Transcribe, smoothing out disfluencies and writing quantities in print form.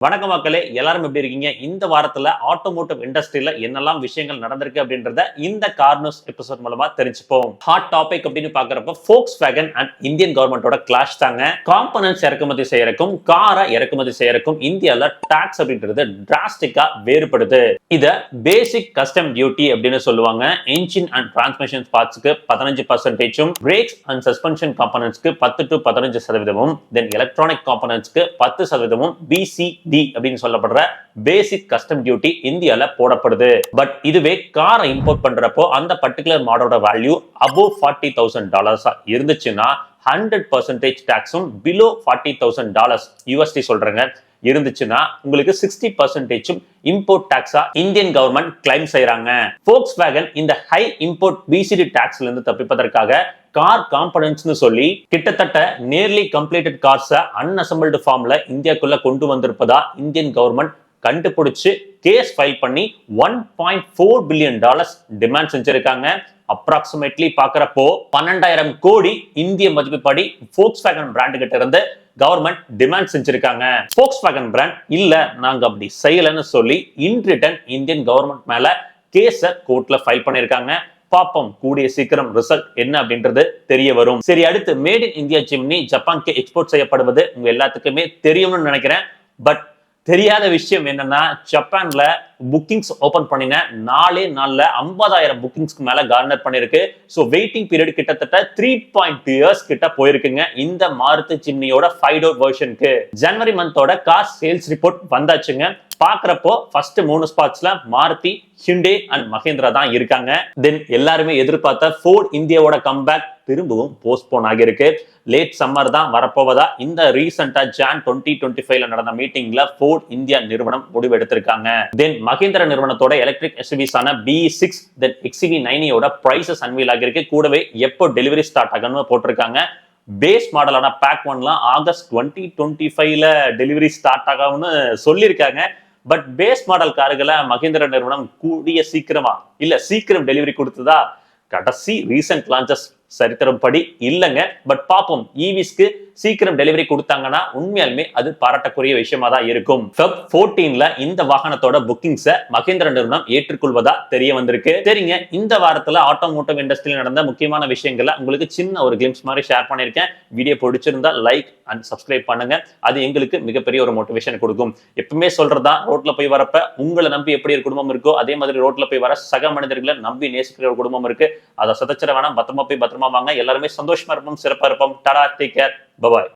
வணக்கம் மக்களே, எல்லாரும் எப்படி இருக்கீங்க? இந்த வாரத்துல ஆட்டோமோட்டிவ் இண்டஸ்ட்ரியில என்னெல்லாம் விஷயங்கள் நடந்திருக்கு அப்படின்றத இந்த கார் நியூஸ் எபிசோட் மூலமா தெரிஞ்சுப்போம். ஹாட் டாபிக் அப்படின்னு பாக்குறப்ப Volkswagen அண்ட் இந்தியன் கவர்மெண்டோட கிளாஷ் தாங்க. காம்பனன்ட்ஸ் இறக்குமதி செய்யறக்கும் காரை இறக்குமதி செய்யறக்கும் இந்தியால டாக்ஸ் அப்படின்றது டிராஸ்டிக்கா வேறுபடுது. இத பேசிக் கஸ்டம் டியூட்டி அப்படின்னு சொல்லுவாங்க. என்ஜின் அண்ட் டிரான்ஸ்மிஷன் பார்ட்ஸ்க்கு 15%, பிரேக்ஸ் அண்ட் சஸ்பென்ஷன் காம்பனன்ட்ஸ்க்கு 10 to 15%, தென் எலக்ட்ரானிக் காம்பனன்ட்ஸ்க்கு 10%, பிசி அப்படின்னு சொல்லப்படுற பேசிக் கஸ்டம் டியூட்டி இந்தியால போடப்படுது. பட் இதுவே காரை இம்போர்ட் பண்றப்போ அந்த பர்டிகுலர் மாடலோட வேல்யூ above $40,000 இருந்துச்சுன்னா 100% டாக்ஸும் பிலோ $40,000 USD சொல்றேங்க இருந்துச்சுன்னா உங்களுக்கு 60% இம்போர்ட் டாக்ஸா இந்தியன் கவர்மெண்ட் கிளைம் செய்யறாங்க. Volkswagen இந்த ஹை இம்போர்ட் பிசிடி டாக்ஸ்ல இருந்து தப்பிப்பதற்காக கார் காம்பனன்ட்ஸ்னு சொல்லி கிட்டத்தட்ட நேர்லி கம்ப்ளீட்டட் கார்ஸை அன்அசம்பிள்டு ஃபார்ம்ல இந்தியாக்குள்ள கொண்டு வந்திருப்பதா இந்தியன் கவர்மெண்ட் கண்டுபிடிச்சு கேஸ் ஃபைல் பண்ணி $1.4 பில்லியன் டிமாண்ட் செஞ்சிருக்காங்க. அப்ராக்சிமேட்லி பாக்குறப்போ 12,000 கோடி இந்திய மதிப்புப்படி Volkswagen பிராண்ட் கிட்ட இருந்து கவர்மெண்ட் டிமாண்ட் செஞ்சிருக்காங்க. Volkswagen பிராண்ட் இல்ல நாங்க அப்படி செய்யலன்னு சொல்லி இன் ரிட்டன் இந்தியன் கவர்மெண்ட் மேல கேஸ கோர்ட்ல ஃபைல் பண்ணிருக்காங்க. பாப்போம் கூடிய சீக்கிரம் ரிசல்ட் என்ன அப்படின்றது தெரிய வரும். சரி, அடுத்து மேட் இன் இந்தியா ஜிம்னி ஜப்பானுக்கு எக்ஸ்போர்ட் செய்யப்படுவது உங்க எல்லாத்துக்குமே தெரியும்னு நினைக்கிறேன். பட் தெரியாத விஷயம் என்னன்னா, ஜப்பான்ல புக்கிங்ஸ் ஓபன் பண்ணின 4 நாள்ல 50,000 புக்கிங்ஸ்க்கு மேல கார்னர் பண்ணிருக்கு. சோ வெயிட்டிங் பீரியட் கிட்டத்தட்ட 3.2 இயர்ஸ் கிட்ட போயிருக்குங்க இந்த மாருதி ஜிம்னியோட 5 டோர் வெர்ஷனுக்கு. ஜனவரி மந்தோட கார் சேல்ஸ் ரிப்போர்ட் வந்தாச்சுங்க. பாக்குறப்போ ஃபர்ஸ்ட் 3 ஸ்பாட்ஸ்ல மாருதி, ஹிண்டே அண்ட் மஹேந்திரா தான் இருக்காங்க. தென் எல்லாருமே எதிர்பார்த்த ஃபோர்ட் இந்தியாவோட கம்பேக் திரும்பவும் போஸ்ட்போன் ஆகியிருக்கு. லேட் சம்மர் தான் வரப்போவதா இந்த ரீசெண்டா ஜான் 2025ல நடந்த மீட்டிங்ல ஃபோர்ட் இந்தியா நிறுவனம் முடிவு எடுத்திருக்காங்க. தென் மஹேந்திரா நிறுவனத்தோட எலக்ட்ரிக் எஸ்யூவிஸ் ஆன BE6 தென் XEV90 பிரைசஸ் அன்வீல் ஆகியிருக்கு. கூடவே எப்போ டெலிவரி ஸ்டார்ட் ஆகணும்னு போட்டிருக்காங்க. பேஸ் மாடலான பேக் 1லாம் ஆகஸ்ட் 2025ல டெலிவரி ஸ்டார்ட் ஆகும்னு சொல்லியிருக்காங்க. பட் பேஸ் மாடல் கார்களை மஹேந்திரா நிறுவனம் கூடிய சீக்கிரம் டெலிவரி கொடுத்ததா கடைசி ரீசன்ட் லான்ச்சஸ் சரித்திரப்படி இல்லைங்க. பட் பாப்போம், ஈவிஸ்க்கு சீக்கிரம் டெலிவரி கொடுத்தாங்கன்னா உண்மையாலுமே அது பாராட்டக்கூடிய விஷயமா தான் இருக்கும். Feb 14ல இந்த வாகனத்தோட புக்கிங்ஸை மஹேந்திரா நிறுவனம் ஏற்றுக்கொள்வதா தெரிய வந்திருக்கு. சரிங்க, இந்த வாரத்துல ஆட்டோமோட்டிவ் இண்டஸ்ட்ரியில் நடந்த முக்கியமான விஷயங்களை உங்களுக்கு சின்ன ஒரு கிளிம்ஸ் மாதிரி ஷேர் பண்ணியிருக்கேன். வீடியோ பிடிச்சிருந்தா லைக் அண்ட் சப்ஸ்கிரைப் பண்ணுங்க. அது எங்களுக்கு மிகப்பெரிய ஒரு மோட்டிவேஷன் கொடுக்கும். எப்பவுமே சொல்றதா, ரோட்ல போய் வரப்ப உங்களை நம்பி எப்படி ஒரு குடும்பம் இருக்கோ அதே மாதிரி ரோட்ல போய் வர சக மனிதர்களை நம்பி நேசிக்கிற ஒரு குடும்பம் இருக்கு. அதை சதச்சிட வேணாம், பத்திரமா போய் பத்திரமா வாங்க. எல்லாருமே சந்தோஷமா இருப்போம், சிறப்பா இருப்போம். Tata, take care, bye bye.